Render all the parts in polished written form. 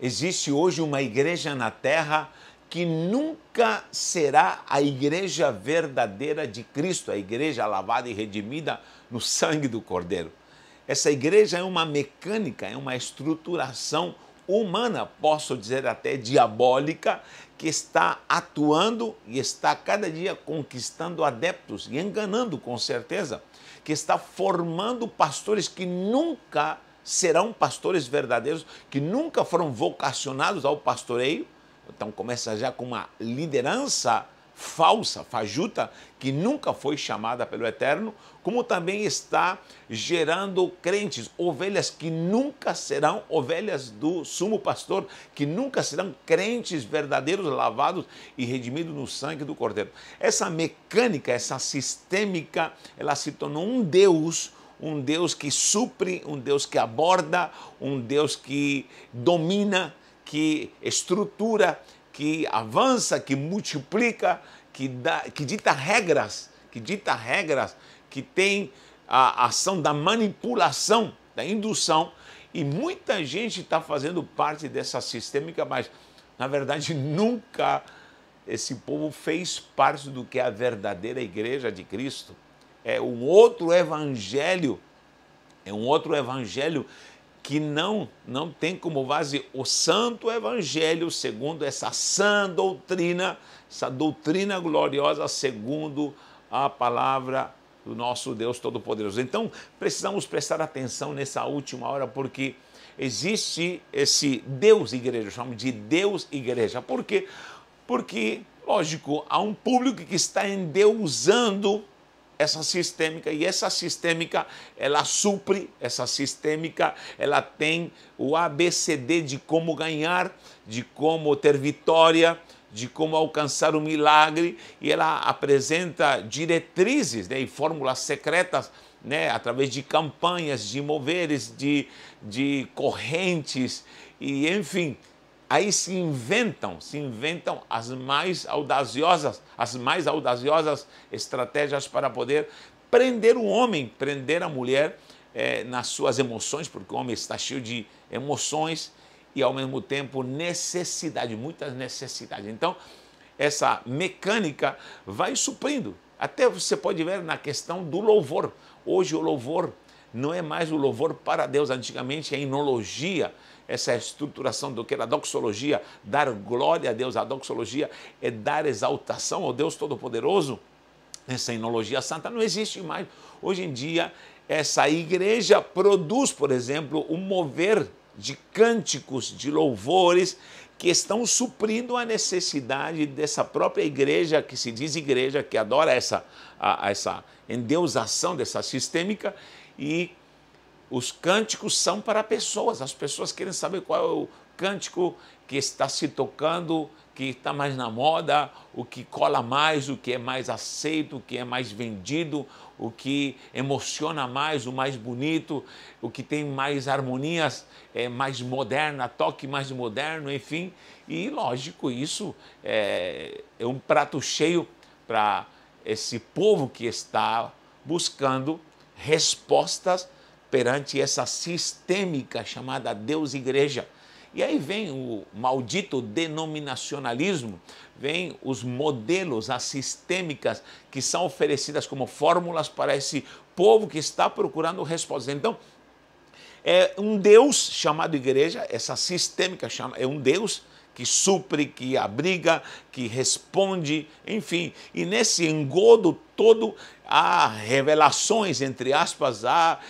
Existe hoje uma igreja na terra que nunca será a igreja verdadeira de Cristo, a igreja lavada e redimida no sangue do Cordeiro. Essa igreja é uma mecânica, é uma estruturação humana, posso dizer até diabólica, que está atuando e está cada dia conquistando adeptos e enganando com certeza, que está formando pastores que nunca serão pastores verdadeiros, que nunca foram vocacionados ao pastoreio. Então começa já com uma liderança falsa, fajuta, que nunca foi chamada pelo Eterno, como também está gerando crentes, ovelhas que nunca serão ovelhas do sumo pastor, que nunca serão crentes verdadeiros, lavados e redimidos no sangue do Cordeiro. Essa mecânica, essa sistêmica, ela se tornou um Deus que supre, um Deus que aborda, um Deus que domina, que estrutura, que avança, que multiplica, que dita regras, que tem a ação da manipulação, da indução, e muita gente está fazendo parte dessa sistêmica, mas na verdade nunca esse povo fez parte do que é a verdadeira igreja de Cristo. É um outro evangelho que não tem como base o santo evangelho segundo essa sã doutrina, essa doutrina gloriosa segundo a palavra do nosso Deus Todo-Poderoso. Então, precisamos prestar atenção nessa última hora, porque existe esse Deus Igreja, eu chamo de Deus Igreja. Por quê? Porque, lógico, há um público que está endeusando essa sistêmica, e essa sistêmica, ela supre, essa sistêmica, ela tem o ABCD de como ganhar, de como ter vitória, de como alcançar o milagre, e ela apresenta diretrizes, né, e fórmulas secretas, né, através de campanhas, de moveres, de correntes, e enfim, aí se inventam as mais audaciosas estratégias para poder prender o homem, prender a mulher nas suas emoções, porque o homem está cheio de emoções e ao mesmo tempo necessidade, muitas necessidades. Então, essa mecânica vai suprindo. Até você pode ver na questão do louvor. Hoje o louvor não é mais o louvor para Deus. Antigamente a enologia, essa estruturação do que era a doxologia, dar glória a Deus. A doxologia é dar exaltação ao Deus Todo-Poderoso. Essa enologia santa não existe mais. Hoje em dia, essa igreja produz, por exemplo, um mover de cânticos, de louvores, que estão suprindo a necessidade dessa própria igreja, que se diz igreja, que adora essa endeusação dessa sistêmica, e os cânticos são para pessoas. As pessoas querem saber qual é o cântico que está se tocando, que está mais na moda, o que cola mais, o que é mais aceito, o que é mais vendido, o que emociona mais, o mais bonito, o que tem mais harmonias, mais moderna, toque mais moderno, enfim. E, lógico, isso é um prato cheio para esse povo que está buscando respostas perante essa sistêmica chamada Deus Igreja. E aí vem o maldito denominacionalismo, vem os modelos, as sistêmicas que são oferecidas como fórmulas para esse povo que está procurando respostas. Então, é um Deus chamado igreja, essa sistêmica é um Deus que supre, que abriga, que responde, enfim. E nesse engodo todo há revelações, entre aspas, há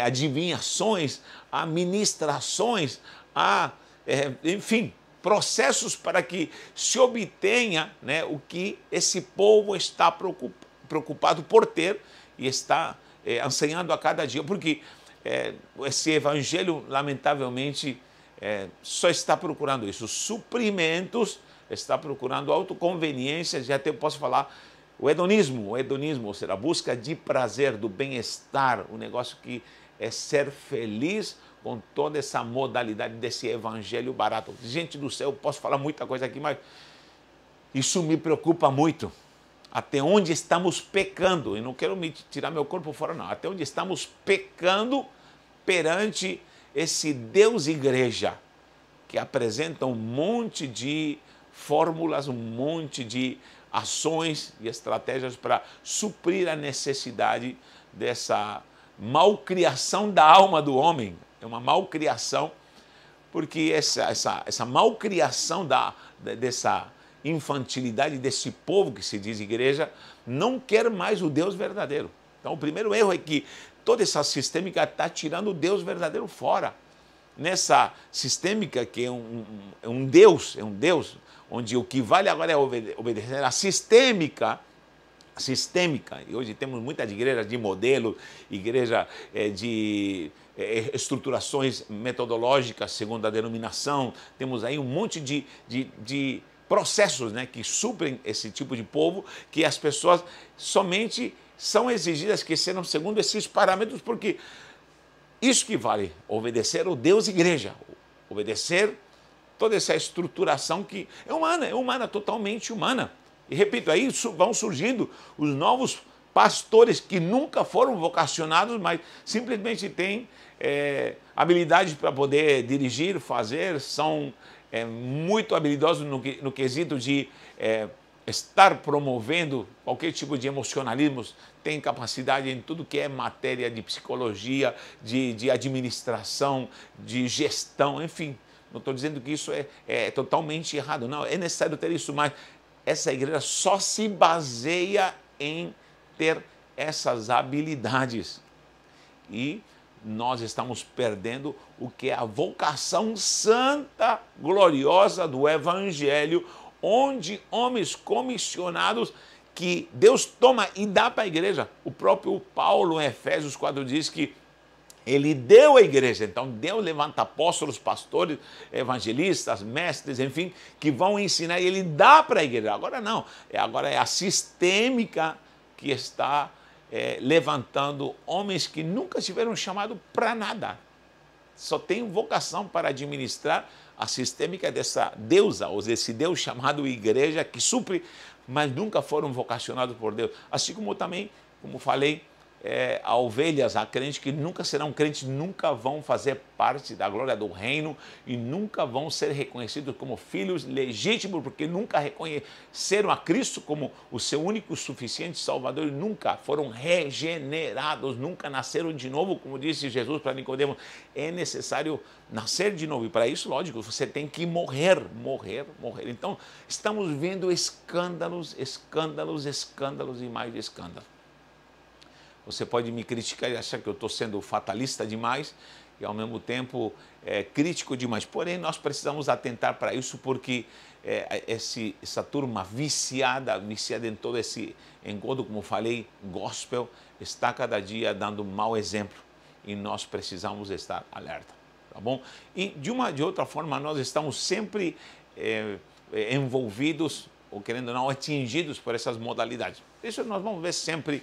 adivinhações, há ministrações, há enfim, processos para que se obtenha, né, o que esse povo está preocupado por ter e está ansiando a cada dia, porque esse evangelho, lamentavelmente, só está procurando isso, suprimentos, está procurando autoconveniência, já até posso falar, o hedonismo, ou seja, a busca de prazer, do bem-estar, o negócio que é ser feliz com toda essa modalidade desse evangelho barato. Gente do céu, eu posso falar muita coisa aqui, mas isso me preocupa muito. Até onde estamos pecando, e não quero me tirar meu corpo fora, não. Até onde estamos pecando perante esse Deus Igreja, que apresentam um monte de fórmulas, um monte de ações e estratégias para suprir a necessidade dessa malcriação da alma do homem. É uma malcriação, porque essa malcriação dessa infantilidade desse povo que se diz igreja não quer mais o Deus verdadeiro. Então, o primeiro erro é que toda essa sistêmica está tirando o Deus verdadeiro fora. Nessa sistêmica que é um Deus, onde o que vale agora é obedecer a sistêmica, e hoje temos muitas igrejas de modelo, igreja de estruturações metodológicas segundo a denominação, temos aí um monte de processos, né, que suprem esse tipo de povo, que as pessoas somente são exigidas que sejam segundo esses parâmetros, porque isso que vale, obedecer ao Deus igreja, obedecer toda essa estruturação que é humana, totalmente humana. E repito, aí vão surgindo os novos pastores que nunca foram vocacionados, mas simplesmente têm habilidade para poder dirigir, fazer, são muito habilidosos no quesito de estar promovendo qualquer tipo de emocionalismo, tem capacidade em tudo que é matéria de psicologia, de administração, de gestão, enfim. Não estou dizendo que isso é totalmente errado, não, é necessário ter isso, mas essa igreja só se baseia em ter essas habilidades. E nós estamos perdendo o que é a vocação santa, gloriosa do Evangelho, onde homens comissionados que Deus toma e dá para a igreja. O próprio Paulo, em Efésios 4, diz que ele deu à igreja. Então, Deus levanta apóstolos, pastores, evangelistas, mestres, enfim, que vão ensinar e ele dá para a igreja. Agora não, agora é a sistêmica que está levantando homens que nunca tiveram chamado para nada. Só tem vocação para administrar a sistêmica dessa deusa, ou desse Deus chamado igreja, que supre, mas nunca foram vocacionados por Deus. Assim como também, como falei, há ovelhas, há crentes que nunca serão crentes, nunca vão fazer parte da glória do reino e nunca vão ser reconhecidos como filhos legítimos, porque nunca reconheceram a Cristo como o seu único suficiente Salvador e nunca foram regenerados, nunca nasceram de novo, como disse Jesus para Nicodemo. É necessário nascer de novo e para isso, lógico, você tem que morrer. Então, estamos vendo escândalos e mais escândalos. Você pode me criticar e achar que eu estou sendo fatalista demais e, ao mesmo tempo, crítico demais. Porém, nós precisamos atentar para isso porque essa turma viciada em todo esse engodo, como falei, gospel, está cada dia dando mau exemplo e nós precisamos estar alerta, tá bom? E, de outra forma, nós estamos sempre envolvidos ou querendo ou não, atingidos por essas modalidades. Isso nós vamos ver sempre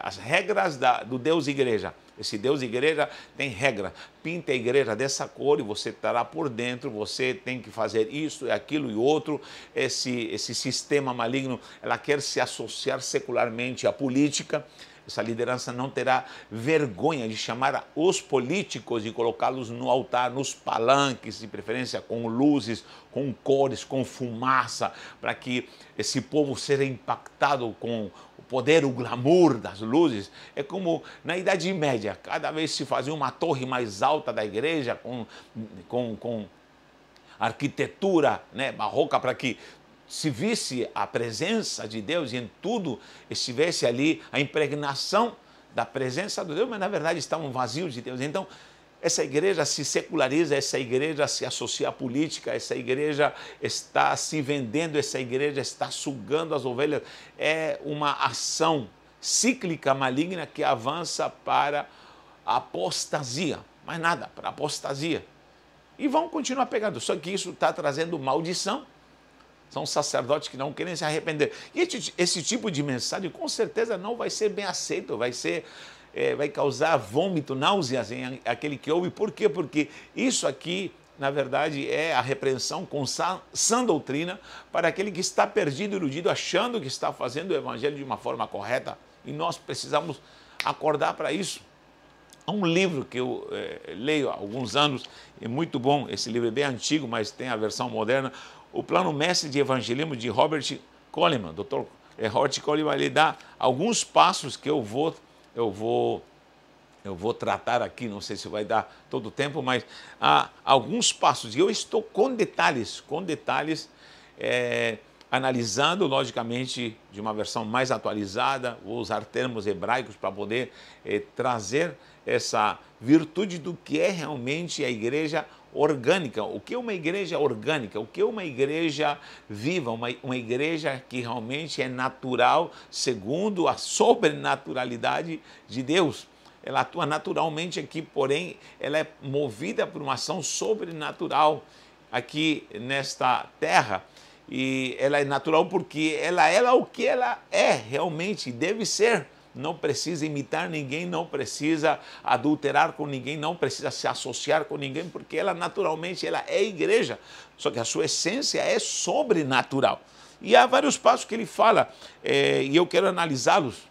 as regras do Deus Igreja. Esse Deus Igreja tem regra. Pinta a igreja dessa cor e você estará por dentro, você tem que fazer isso e aquilo e outro. Esse sistema maligno, ela quer se associar secularmente à política. Essa liderança não terá vergonha de chamar os políticos e colocá-los no altar, nos palanques, de preferência com luzes, com cores, com fumaça, para que esse povo seja impactado com o poder, o glamour das luzes. É como na Idade Média, cada vez se fazia uma torre mais alta da igreja, com arquitetura, né, barroca, para que se visse a presença de Deus e em tudo estivesse ali a impregnação da presença de Deus, mas na verdade estavam vazios de Deus. Então, essa igreja se seculariza, essa igreja se associa à política, essa igreja está se vendendo, essa igreja está sugando as ovelhas. É uma ação cíclica maligna que avança para a apostasia, mais nada, para a apostasia. E vão continuar pegando, só que isso está trazendo maldição. São sacerdotes que não querem se arrepender. E esse tipo de mensagem, com certeza, não vai ser bem aceito, vai causar vômito, náuseas em aquele que ouve. Por quê? Porque isso aqui, na verdade, é a repreensão com sã doutrina para aquele que está perdido, iludido, achando que está fazendo o evangelho de uma forma correta. E nós precisamos acordar para isso. Há um livro que eu leio há alguns anos, é muito bom, esse livro é bem antigo, mas tem a versão moderna, O Plano Mestre de Evangelismo, de Robert Coleman. Dr. Robert Coleman, ele dá alguns passos que eu vou tratar aqui, não sei se vai dar todo o tempo, mas há alguns passos, e eu estou com detalhes, analisando, logicamente, de uma versão mais atualizada, vou usar termos hebraicos para poder trazer essa virtude do que é realmente a igreja orgânica. O que é uma igreja orgânica? O que é uma igreja viva? Uma igreja que realmente é natural, segundo a sobrenaturalidade de Deus. Ela atua naturalmente aqui, porém, ela é movida por uma ação sobrenatural aqui nesta terra. E ela é natural porque ela é o que ela é realmente, deve ser. Não precisa imitar ninguém, não precisa adulterar com ninguém, não precisa se associar com ninguém, porque ela naturalmente ela é igreja. Só que a sua essência é sobrenatural. E há vários passos que ele fala, e eu quero analisá-los.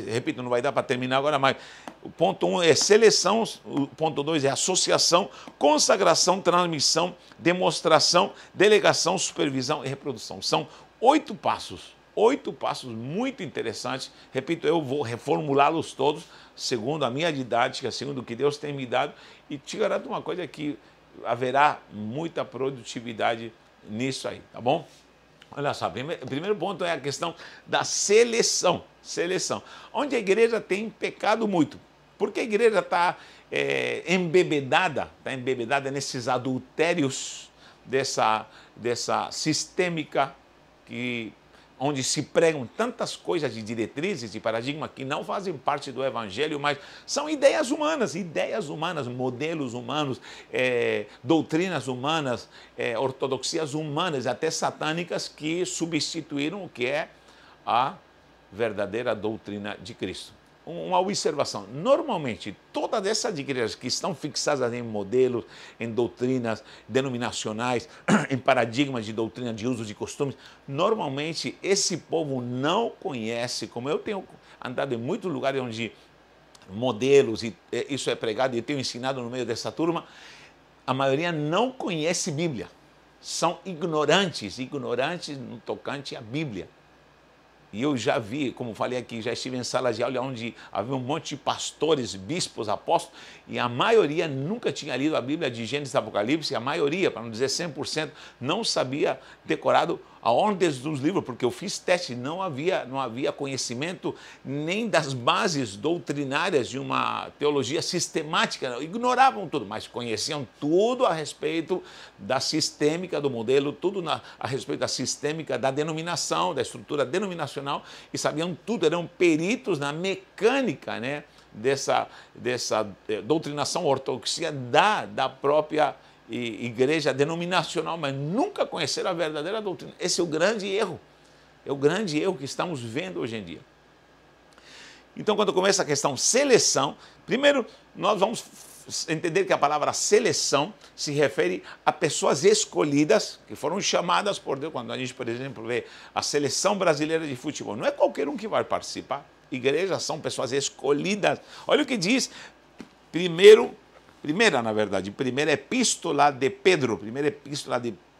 Repito, não vai dar para terminar agora, mas o ponto 1 é seleção, o ponto 2 é associação, consagração, transmissão, demonstração, delegação, supervisão e reprodução. São 8 passos muito interessantes. Repito, eu vou reformulá-los todos, segundo a minha didática, segundo o que Deus tem me dado, e te garanto uma coisa, que haverá muita produtividade nisso aí, tá bom? Olha só, o primeiro ponto é a questão da seleção. Onde a igreja tem pecado muito. Porque a igreja está embebedada nesses adultérios dessa sistêmica onde se pregam tantas coisas de diretrizes e paradigmas que não fazem parte do evangelho, mas são ideias humanas, modelos humanos, doutrinas humanas, ortodoxias humanas, até satânicas, que substituíram o que é a verdadeira doutrina de Cristo. Uma observação: normalmente todas essas igrejas que estão fixadas em modelos, em doutrinas denominacionais, em paradigmas de doutrina de uso de costumes, normalmente esse povo não conhece, como eu tenho andado em muitos lugares onde modelos, e isso é pregado e eu tenho ensinado no meio dessa turma, a maioria não conhece Bíblia, são ignorantes no tocante à Bíblia. E eu já vi, como falei aqui, já estive em salas de aula onde havia um monte de pastores, bispos, apóstolos, e a maioria nunca tinha lido a Bíblia de Gênesis e Apocalipse, e a maioria, para não dizer 100%, não sabia decorado a ordem dos livros, porque eu fiz teste, não havia conhecimento nem das bases doutrinárias de uma teologia sistemática, ignoravam tudo, mas conheciam tudo a respeito da sistêmica do modelo, tudo a respeito da sistêmica da denominação, da estrutura denominacional, e sabiam tudo, eram peritos na mecânica, né, dessa doutrinação ortodoxa da própria igreja denominacional, mas nunca conheceram a verdadeira doutrina. Esse é o grande erro, que estamos vendo hoje em dia. Então, quando começa a questão seleção, primeiro nós vamos entender que a palavra seleção se refere a pessoas escolhidas, que foram chamadas por Deus. Quando a gente, por exemplo, vê a seleção brasileira de futebol, não é qualquer um que vai participar. Igrejas são pessoas escolhidas. Olha o que diz primeira epístola de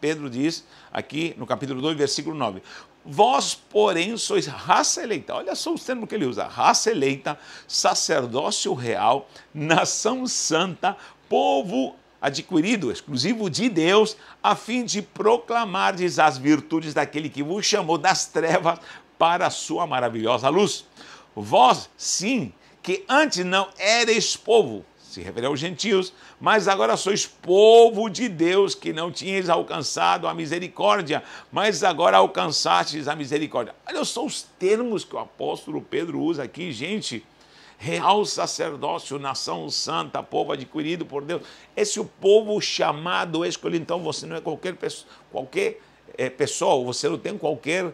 Pedro diz aqui no capítulo 2, versículo 9. Vós, porém, sois raça eleita. Olha só os termos que ele usa. Raça eleita, sacerdócio real, nação santa, povo adquirido, exclusivo de Deus, a fim de proclamardes as virtudes daquele que vos chamou das trevas para a sua maravilhosa luz. Vós, sim, que antes não ereis povo, se refere aos gentios, mas agora sois povo de Deus, que não tinhais alcançado a misericórdia, mas agora alcançastes a misericórdia. Olha só os termos que o apóstolo Pedro usa aqui, gente. Real sacerdócio, nação santa, povo adquirido por Deus. Esse é o povo chamado, escolhido. Então você não é qualquer pessoa, você não tem qualquer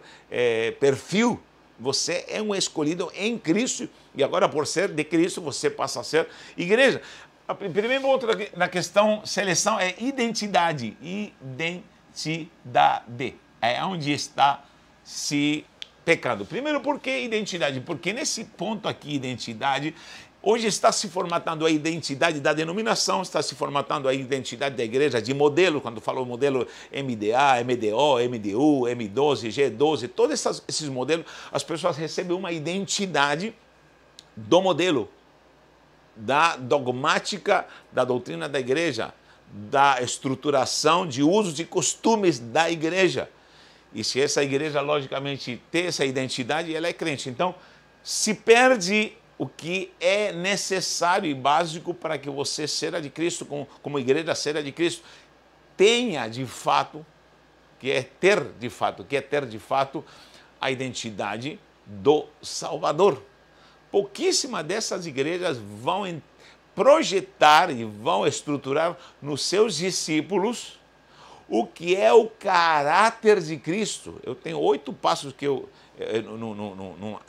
perfil. Você é um escolhido em Cristo, e agora, por ser de Cristo, você passa a ser igreja. O primeiro ponto na questão seleção é identidade. É onde está se pecando. Primeiro, por que identidade? Porque nesse ponto aqui, identidade, Hoje está se formatando a identidade da denominação, está se formatando a identidade da igreja de modelo, quando falo modelo MDA, MDO, MDU, M12, G12, todos esses modelos, as pessoas recebem uma identidade do modelo, da dogmática, da doutrina da igreja, da estruturação de usos e costumes da igreja. E se essa igreja, logicamente, tem essa identidade, ela é crente. Então, se perde o que é necessário e básico para que você seja de Cristo, como igreja seja de Cristo, tenha de fato, que é ter de fato a identidade do Salvador. Pouquíssimas dessas igrejas vão projetar e vão estruturar nos seus discípulos o que é o caráter de Cristo. Eu tenho 8 passos que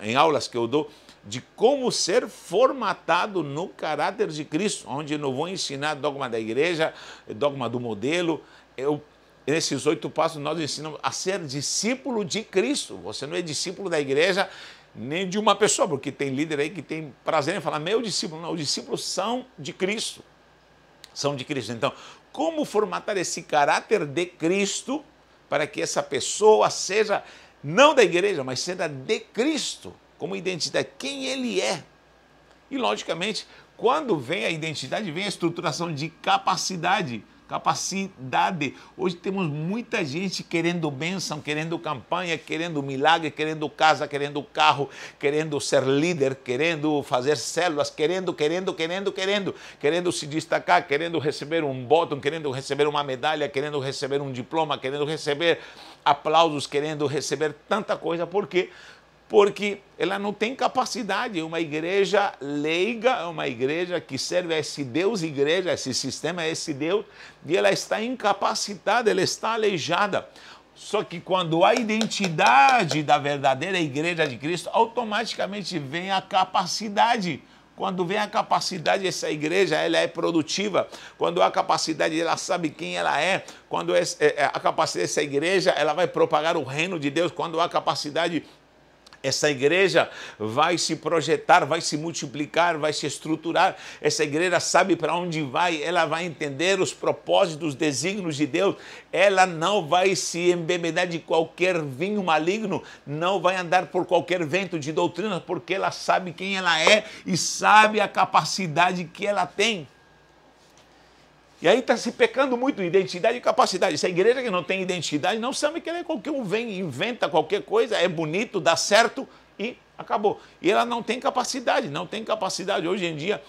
em aulas que eu dou, de como ser formatado no caráter de Cristo, onde eu não vou ensinar dogma da igreja, dogma do modelo. Nesses 8 passos nós ensinamos a ser discípulo de Cristo. Você não é discípulo da igreja nem de uma pessoa, porque tem líder aí que tem prazer em falar meu discípulo. Não, os discípulos são de Cristo. São de Cristo. Então, como formatar esse caráter de Cristo para que essa pessoa seja não da igreja, mas seja de Cristo, como identidade, quem ele é. E, logicamente, quando vem a identidade, vem a estruturação de capacidade. Hoje temos muita gente querendo bênção, querendo campanha, querendo milagre, querendo casa, querendo carro, querendo ser líder, querendo fazer células, querendo se destacar, querendo receber um botão, querendo receber uma medalha, querendo receber um diploma, querendo receber aplausos, querendo receber tanta coisa. Por quê? Porque ela não tem capacidade. É uma igreja leiga, é uma igreja que serve a esse Deus igreja, esse sistema, a esse Deus, e ela está incapacitada, ela está aleijada. Só que quando a identidade da verdadeira igreja de Cristo, automaticamente vem a capacidade. Quando vem a capacidade, essa igreja ela é produtiva. Quando há capacidade, ela sabe quem ela é. Quando a capacidade dessa igreja, ela vai propagar o reino de Deus. Quando há capacidade, essa igreja vai se projetar, vai se multiplicar, vai se estruturar. Essa igreja sabe para onde vai, ela vai entender os propósitos, os desígnios de Deus. Ela não vai se embebedar de qualquer vinho maligno, não vai andar por qualquer vento de doutrina, porque ela sabe quem ela é e sabe a capacidade que ela tem. E aí está se pecando muito, identidade e capacidade. Essa igreja que não tem identidade não sabe que qualquer um vem, inventa qualquer coisa, é bonito, dá certo e acabou. E ela não tem capacidade, Hoje em dia,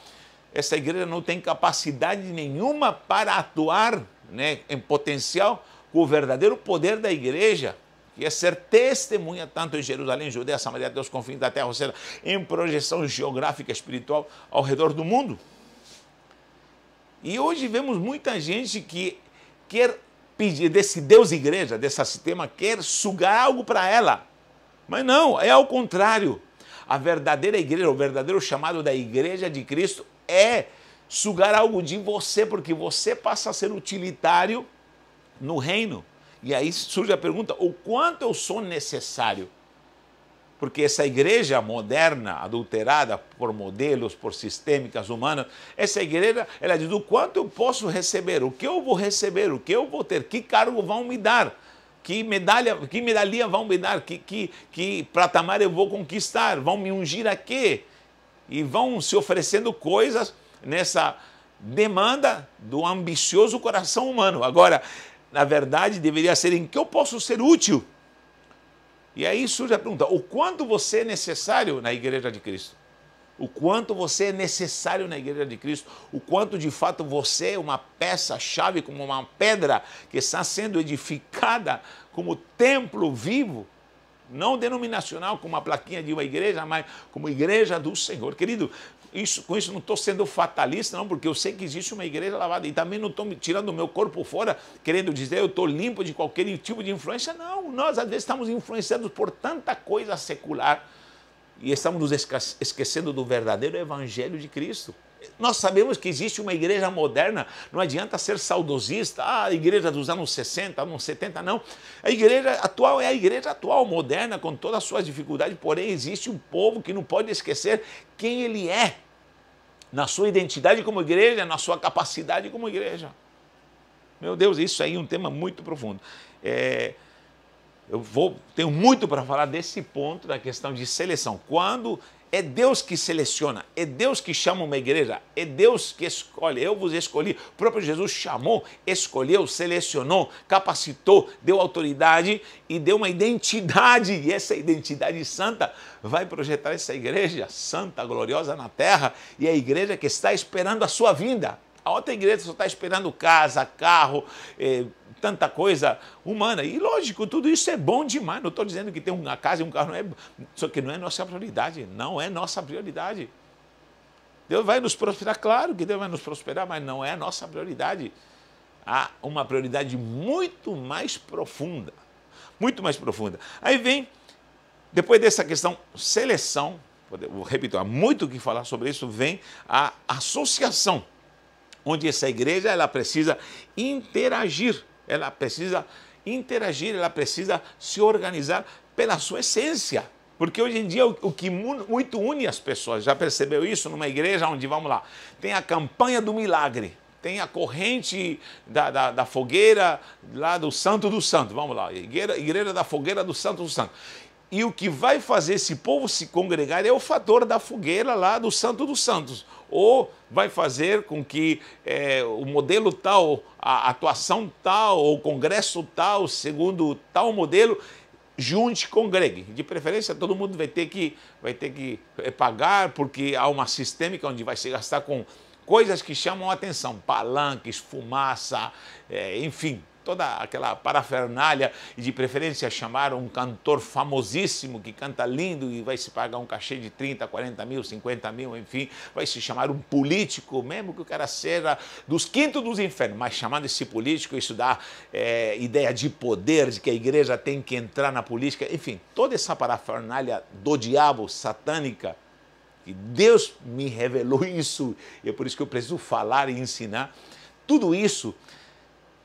essa igreja não tem capacidade nenhuma para atuar, né, em potencial com o verdadeiro poder da igreja, que é ser testemunha tanto em Jerusalém, Judeia, Samaria, até os confins da terra, ou seja, em projeção geográfica espiritual ao redor do mundo. E hoje vemos muita gente que quer pedir desse Deus igreja, desse sistema, quer sugar algo para ela. Mas não, é ao contrário. A verdadeira igreja, o verdadeiro chamado da igreja de Cristo é sugar algo de você, porque você passa a ser utilitário no reino. E aí surge a pergunta, o quanto eu sou necessário? Porque essa igreja moderna, adulterada por modelos, por sistêmicas humanas, essa igreja, ela diz o quanto eu posso receber, o que eu vou receber, o que eu vou ter, que cargo vão me dar, que medalha vão me dar, que patamar eu vou conquistar, vão me ungir a quê? E vão se oferecendo coisas nessa demanda do ambicioso coração humano. Agora, na verdade, deveria ser em que eu posso ser útil. E aí surge a pergunta, o quanto você é necessário na igreja de Cristo? O quanto você é necessário na igreja de Cristo? O quanto de fato você é uma peça-chave, como uma pedra que está sendo edificada como templo vivo, não denominacional, como uma plaquinha de uma igreja, mas como igreja do Senhor. Querido, com isso não estou sendo fatalista, não, porque eu sei que existe uma igreja lavada e também não estou me tirando o meu corpo fora, querendo dizer eu estou limpo de qualquer tipo de influência. Não, nós às vezes estamos influenciados por tanta coisa secular e estamos nos esquecendo do verdadeiro evangelho de Cristo. Nós sabemos que existe uma igreja moderna, não adianta ser saudosista, a igreja dos anos 60, anos 70, não. A igreja atual é a igreja atual, moderna, com todas as suas dificuldades, porém existe um povo que não pode esquecer quem ele é. na sua identidade como igreja, na sua capacidade como igreja. Meu Deus, isso aí é um tema muito profundo. Tenho muito para falar desse ponto da questão de seleção. Quando é Deus que seleciona, é Deus que chama uma igreja, é Deus que escolhe. Eu vos escolhi. O próprio Jesus chamou, escolheu, selecionou, capacitou, deu autoridade e deu uma identidade. E essa identidade santa vai projetar essa igreja santa, gloriosa na terra. E é a igreja que está esperando a sua vinda. A outra igreja só está esperando casa, carro, tanta coisa humana. E lógico, tudo isso é bom demais. Não estou dizendo que ter uma casa e um carro não é... Só que não é nossa prioridade. Não é nossa prioridade. Deus vai nos prosperar, claro que Deus vai nos prosperar, mas não é nossa prioridade. Há uma prioridade muito mais profunda. Muito mais profunda. Aí vem, depois dessa questão seleção, repito, há muito o que falar sobre isso, vem a associação. Onde essa igreja ela precisa interagir, ela precisa se organizar pela sua essência. Porque hoje em dia o que muito une as pessoas, já percebeu isso numa igreja onde, vamos lá, tem a campanha do milagre, tem a corrente da fogueira lá do Santo dos Santos, vamos lá, igreja da fogueira do Santo dos Santos. E o que vai fazer esse povo se congregar é o fator da fogueira lá do Santo dos Santos. Ou vai fazer com que o modelo tal, a atuação tal, ou o congresso tal, segundo tal modelo, junte e congregue. De preferência, todo mundo vai ter que pagar, porque há uma sistêmica onde vai se gastar com coisas que chamam a atenção. Palanques, fumaça, enfim, toda aquela parafernália, e de preferência chamar um cantor famosíssimo que canta lindo e vai se pagar um cachê de 30, 40 mil, 50 mil, enfim, vai se chamar um político, mesmo que o cara seja dos quintos dos infernos, mas chamando esse político, isso dá ideia de poder, de que a igreja tem que entrar na política, enfim, toda essa parafernália do diabo, satânica, e Deus me revelou isso, e é por isso que eu preciso falar e ensinar, tudo isso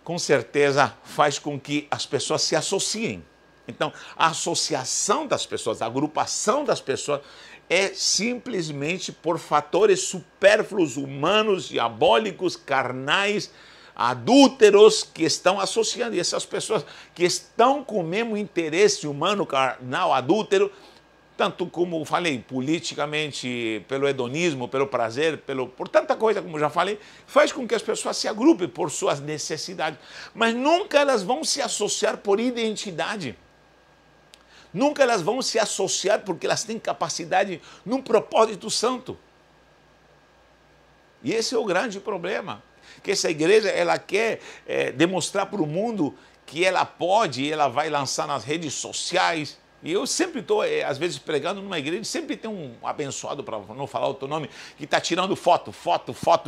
com certeza faz com que as pessoas se associem. Então, a associação das pessoas, a agrupação das pessoas é simplesmente por fatores supérfluos, humanos, diabólicos, carnais, adúlteros que estão associando. E essas pessoas que estão com o mesmo interesse humano, carnal, adúltero, tanto como falei, politicamente, pelo hedonismo, pelo prazer, por tanta coisa, como já falei, faz com que as pessoas se agrupem por suas necessidades. Mas nunca elas vão se associar por identidade. Nunca elas vão se associar porque elas têm capacidade num propósito santo. E esse é o grande problema. Que essa igreja, ela quer demonstrar para o mundo que ela pode, ela vai lançar nas redes sociais. E eu sempre estou, às vezes, pregando numa igreja, sempre tem um abençoado, para não falar outro nome, que está tirando foto,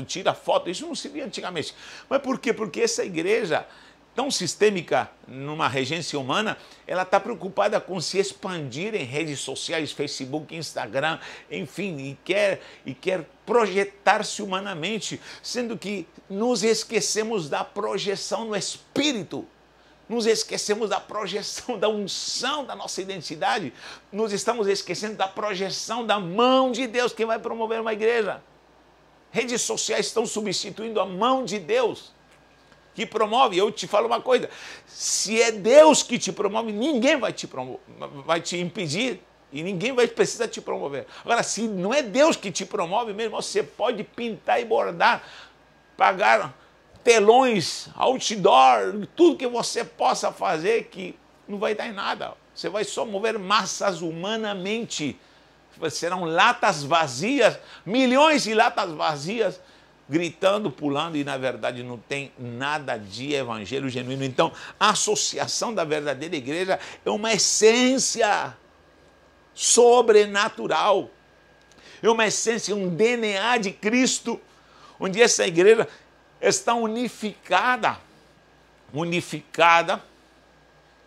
tira foto. Isso não se via antigamente. Mas por quê? Porque essa igreja, tão sistêmica numa regência humana, ela está preocupada com se expandir em redes sociais, Facebook, Instagram, enfim, e quer projetar-se humanamente, sendo que nos esquecemos da projeção no Espírito. Nos esquecemos da projeção, da unção da nossa identidade. Nos estamos esquecendo da projeção da mão de Deus que vai promover uma igreja. Redes sociais estão substituindo a mão de Deus que promove. Eu te falo uma coisa, se é Deus que te promove, ninguém vai te impedir e ninguém vai precisar te promover. Agora, se não é Deus que te promove mesmo, você pode pintar e bordar, pagar telões, outdoor, tudo que você possa fazer que não vai dar em nada. Você vai só mover massas humanamente. Serão latas vazias, milhões de latas vazias, gritando, pulando, e na verdade não tem nada de evangelho genuíno. Então, a associação da verdadeira igreja é uma essência sobrenatural. É uma essência, um DNA de Cristo, onde essa igreja está unificada,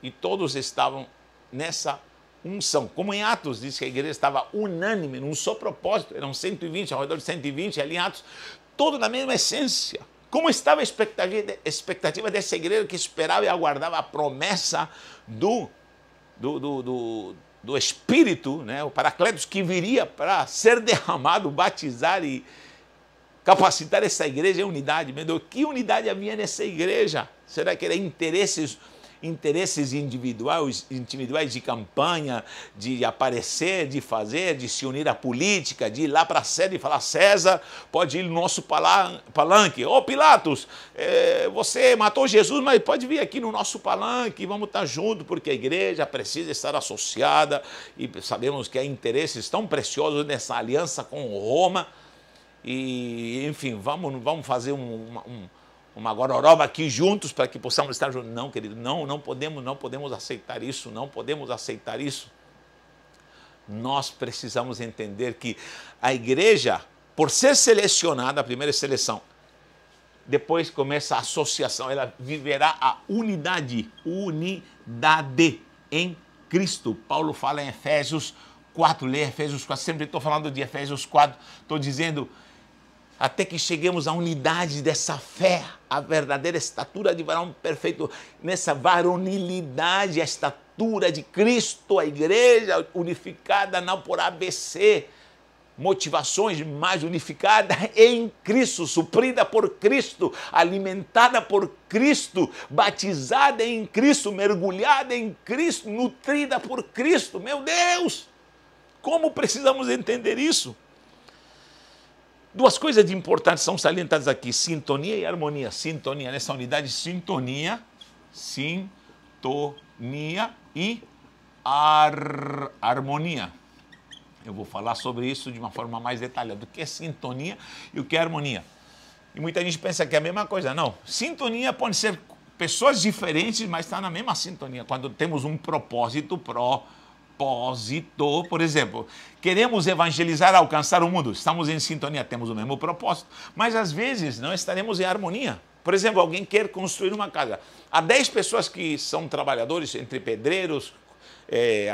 e todos estavam nessa unção. Como em Atos diz que a igreja estava unânime, num só propósito, eram 120, ao redor de 120, ali em Atos, todos na mesma essência. Como estava a expectativa dessa igreja que esperava e aguardava a promessa do Espírito, né, o Paracletos, que viria para ser derramado, batizar e capacitar essa igreja em unidade. Meu Deus, que unidade havia nessa igreja? Será que era interesses individuais de campanha, de aparecer, de fazer, de se unir à política, de ir lá para a sede e falar: César, pode ir no nosso palanque. Ô Pilatos, você matou Jesus, mas pode vir aqui no nosso palanque, vamos estar juntos, porque a igreja precisa estar associada e sabemos que há interesses tão preciosos nessa aliança com Roma. E, enfim, vamos fazer uma gororoba aqui juntos para que possamos estar juntos. Não, querido, não podemos aceitar isso, não podemos aceitar isso. Nós precisamos entender que a igreja, por ser selecionada, a primeira seleção, depois começa a associação, ela viverá a unidade em Cristo. Paulo fala em Efésios 4, lê Efésios 4, sempre estou falando de Efésios 4, estou dizendo: até que cheguemos à unidade dessa fé, a verdadeira estatura de varão perfeito, nessa varonilidade, a estatura de Cristo, a igreja unificada não por ABC, motivações, mas unificada em Cristo, suprida por Cristo, alimentada por Cristo, batizada em Cristo, mergulhada em Cristo, nutrida por Cristo. Meu Deus, como precisamos entender isso? Duas coisas importantes são salientadas aqui: sintonia e harmonia. Sintonia, nessa unidade, sintonia e harmonia. Eu vou falar sobre isso de uma forma mais detalhada. O que é sintonia e o que é harmonia. E muita gente pensa que é a mesma coisa. Não, sintonia pode ser pessoas diferentes, mas está na mesma sintonia. Quando temos um propósito, por exemplo, queremos evangelizar, alcançar o mundo, estamos em sintonia, temos o mesmo propósito, mas às vezes não estaremos em harmonia. Por exemplo, alguém quer construir uma casa, há 10 pessoas que são trabalhadores, entre pedreiros,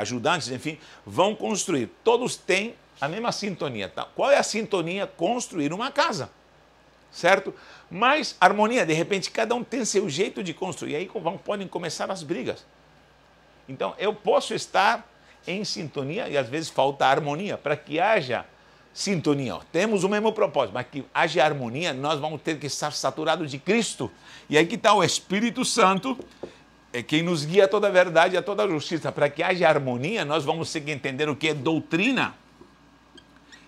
ajudantes, enfim, vão construir, todos têm a mesma sintonia, tá? Qual é a sintonia? Construir uma casa, certo? Mas harmonia, de repente, cada um tem seu jeito de construir, e aí podem começar as brigas. Então, eu posso estar em sintonia e às vezes falta harmonia. Para que haja sintonia, temos o mesmo propósito, mas que haja harmonia, nós vamos ter que estar saturados de Cristo. E aí que está o Espírito Santo, é quem nos guia a toda a verdade e a toda a justiça. Para que haja harmonia, nós vamos ter que entender o que é doutrina.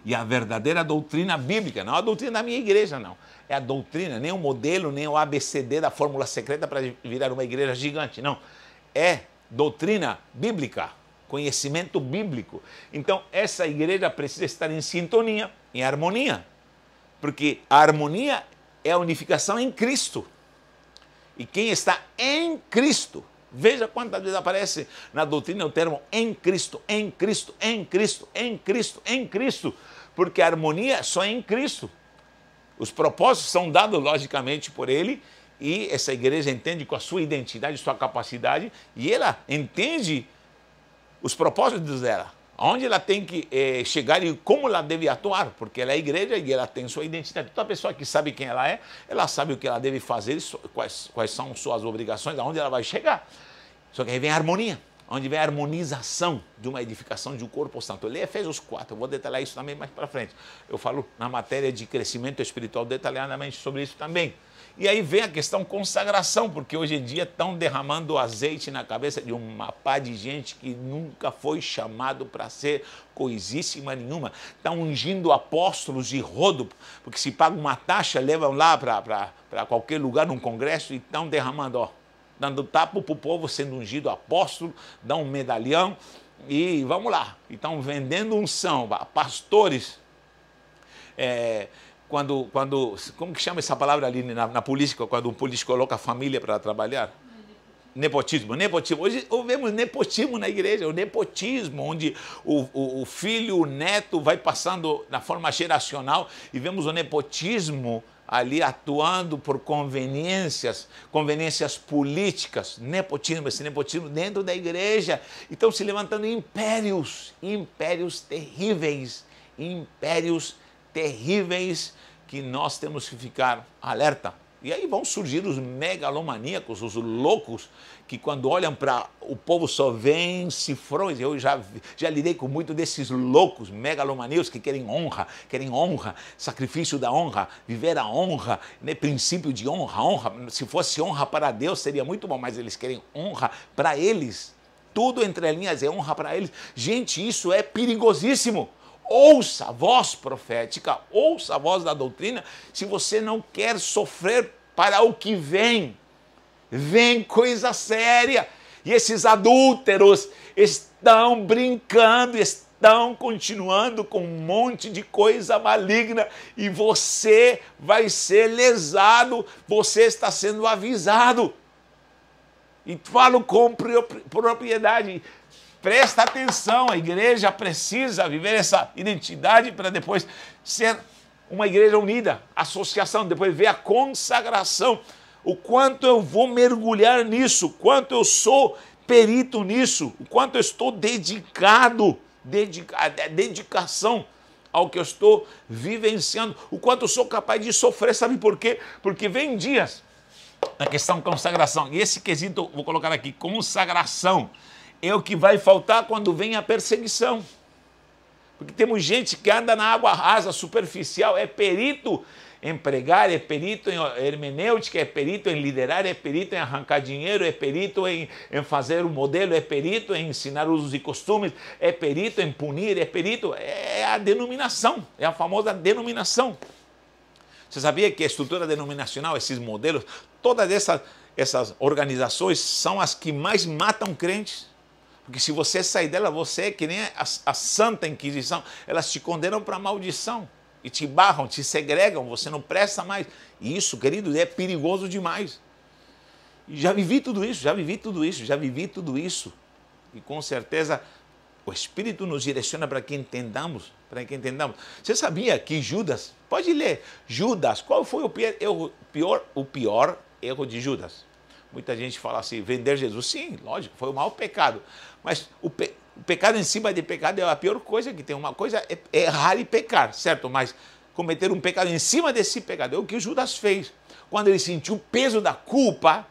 E a verdadeira doutrina bíblica, não a doutrina da minha igreja, não. É a doutrina, nem o modelo, nem o ABCD da fórmula secreta para virar uma igreja gigante, não. É doutrina bíblica. Conhecimento bíblico. Então, essa igreja precisa estar em sintonia, em harmonia, porque a harmonia é a unificação em Cristo. E quem está em Cristo, veja quantas vezes aparece na doutrina o termo em Cristo, em Cristo, em Cristo, em Cristo, em Cristo, porque a harmonia só é em Cristo. Os propósitos são dados logicamente por Ele, e essa igreja entende com a sua identidade, sua capacidade, e ela entende os propósitos dela, onde ela tem que chegar e como ela deve atuar, porque ela é igreja e ela tem sua identidade. Toda pessoa que sabe quem ela é, ela sabe o que ela deve fazer, quais são suas obrigações, aonde ela vai chegar. Só que aí vem a harmonia, onde vem a harmonização de uma edificação de um corpo santo. Eu leio Efésios 4, eu vou detalhar isso também mais para frente. Eu falo na matéria de crescimento espiritual detalhadamente sobre isso também. E aí vem a questão consagração, porque hoje em dia estão derramando azeite na cabeça de uma pá de gente que nunca foi chamado para ser coisíssima nenhuma. Estão ungindo apóstolos de rodo, porque se paga uma taxa, levam lá para qualquer lugar, num congresso, e estão derramando, ó, dando tapa para o povo, sendo ungido apóstolo, dão um medalhão, e vamos lá. Estão vendendo unção, pastores. Como que chama essa palavra ali na política, quando um político coloca a família para trabalhar? Nepotismo. Hoje vemos nepotismo na igreja, o nepotismo, onde o filho, o neto vai passando na forma geracional, e vemos o nepotismo ali atuando por conveniências políticas, esse nepotismo dentro da igreja. Estão se levantando impérios terríveis, que nós temos que ficar alerta, E aí vão surgir os megalomaníacos, os loucos, que quando olham para o povo só veem cifrões. Eu já lidei com muito desses loucos megalomaníacos que querem honra, sacrifício da honra, viver a honra, né? Princípio de honra. Se fosse honra para Deus seria muito bom, mas eles querem honra para eles. Tudo entre linhas é honra para eles. Gente, isso é perigosíssimo. Ouça a voz profética, ouça a voz da doutrina, se você não quer sofrer para o que vem. Vem coisa séria. E esses adúlteros estão brincando, estão continuando com um monte de coisa maligna e você vai ser lesado, você está sendo avisado. E falo com propriedade. Presta atenção, a igreja precisa viver essa identidade para depois ser uma igreja unida, associação, depois ver a consagração, o quanto eu vou mergulhar nisso, o quanto eu sou perito nisso, o quanto eu estou dedicado, dedicação ao que eu estou vivenciando, o quanto eu sou capaz de sofrer, sabe por quê? Porque vem dias na questão consagração, e esse quesito, vou colocar aqui, consagração, é o que vai faltar quando vem a perseguição. Porque temos gente que anda na água rasa, superficial, é perito em pregar, é perito em hermenêutica, é perito em liderar, é perito em arrancar dinheiro, é perito em fazer o modelo, é perito em ensinar usos e costumes, é perito em punir, é a denominação, é a famosa denominação. Você sabia que a estrutura denominacional, esses modelos, todas essas organizações são as que mais matam crentes? Porque se você sair dela, você é que nem a Santa Inquisição. Elas te condenam para maldição. E te barram, te segregam, você não presta mais. E isso, querido, é perigoso demais. E já vivi tudo isso. E com certeza o Espírito nos direciona para que entendamos. Você sabia que Judas, pode ler, Judas, qual foi o pior erro de Judas? Muita gente fala assim, vender Jesus. Sim, lógico, foi o maior pecado. Mas o pecado em cima de pecado é a pior coisa que tem. Uma coisa é errar e pecar, certo? Mas cometer um pecado em cima desse pecado é o que Judas fez. Quando ele sentiu o peso da culpa,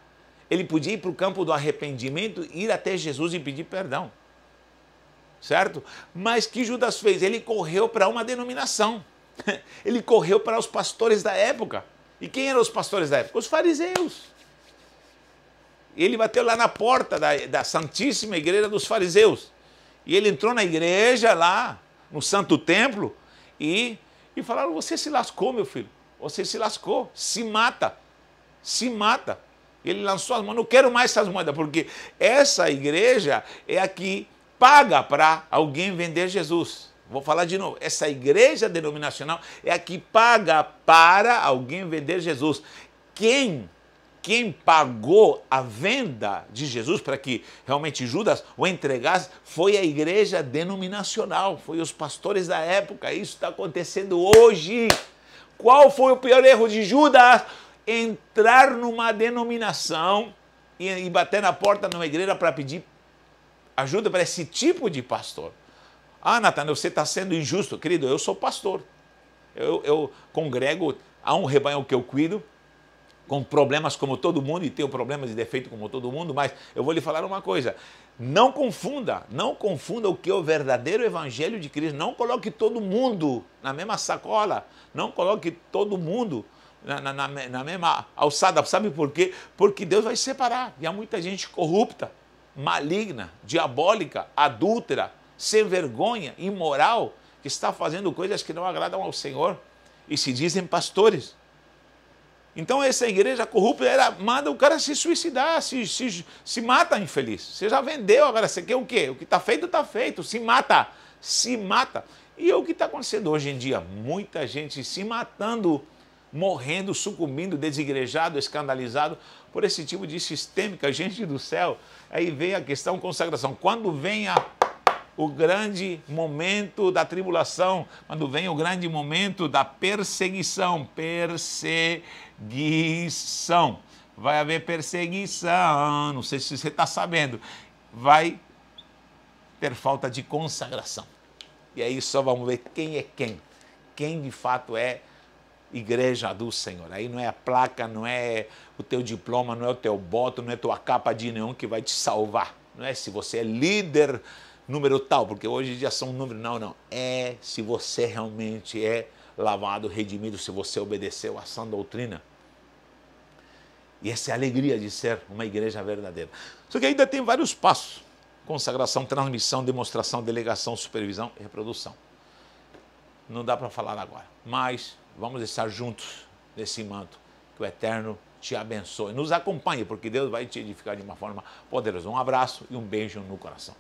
ele podia ir para o campo do arrependimento, ir até Jesus e pedir perdão. Certo? Mas o que Judas fez? Ele correu para uma denominação. Ele correu para os pastores da época. E quem eram os pastores da época? Os fariseus. Ele bateu lá na porta da Santíssima Igreja dos Fariseus. E ele entrou na igreja lá, no Santo Templo, e falaram, você se lascou, meu filho. Você se lascou. Se mata. Ele lançou as mãos, não quero mais essas moedas, porque essa igreja é a que paga para alguém vender Jesus. Vou falar de novo. Essa igreja denominacional é a que paga para alguém vender Jesus. Quem pagou a venda de Jesus para que realmente Judas o entregasse foi a igreja denominacional, foi os pastores da época. Isso está acontecendo hoje. Qual foi o pior erro de Judas? Entrar numa denominação e bater na porta de uma igreja para pedir ajuda para esse tipo de pastor. Ah, Natanael, você está sendo injusto. Querido, eu sou pastor. Eu congrego, há um rebanho que eu cuido, com problemas como todo mundo, e tenho problemas e defeitos como todo mundo, mas eu vou lhe falar uma coisa, não confunda o que é o verdadeiro evangelho de Cristo, não coloque todo mundo na mesma sacola, não coloque todo mundo na mesma alçada, sabe por quê? Porque Deus vai separar, e há muita gente corrupta, maligna, diabólica, adúltera, sem vergonha, imoral, que está fazendo coisas que não agradam ao Senhor, e se dizem pastores. Então essa igreja corrupta, ela manda o cara se suicidar, se mata, infeliz. Você já vendeu, agora você quer o quê? O que está feito, se mata. E é o que está acontecendo hoje em dia? Muita gente se matando, morrendo, sucumbindo, desigrejado, escandalizado por esse tipo de sistêmica. Gente do céu, aí vem a questão consagração. Quando vem o grande momento da tribulação, quando vem o grande momento da perseguição, vai haver perseguição, não sei se você está sabendo, vai ter falta de consagração. E aí só vamos ver quem é quem de fato é igreja do Senhor. Aí não é a placa, não é o teu diploma, não é o teu boto, não é a tua capa de neon que vai te salvar. Não é se você é líder número tal, porque hoje em dia são números. Não, não. É se você realmente é lavado, redimido, se você obedeceu a sã doutrina. E essa é a alegria de ser uma igreja verdadeira. Só que ainda tem vários passos. Consagração, transmissão, demonstração, delegação, supervisão e reprodução. Não dá para falar agora, mas vamos estar juntos nesse manto. Que o Eterno te abençoe. Nos acompanhe, porque Deus vai te edificar de uma forma poderosa. Um abraço e um beijo no coração.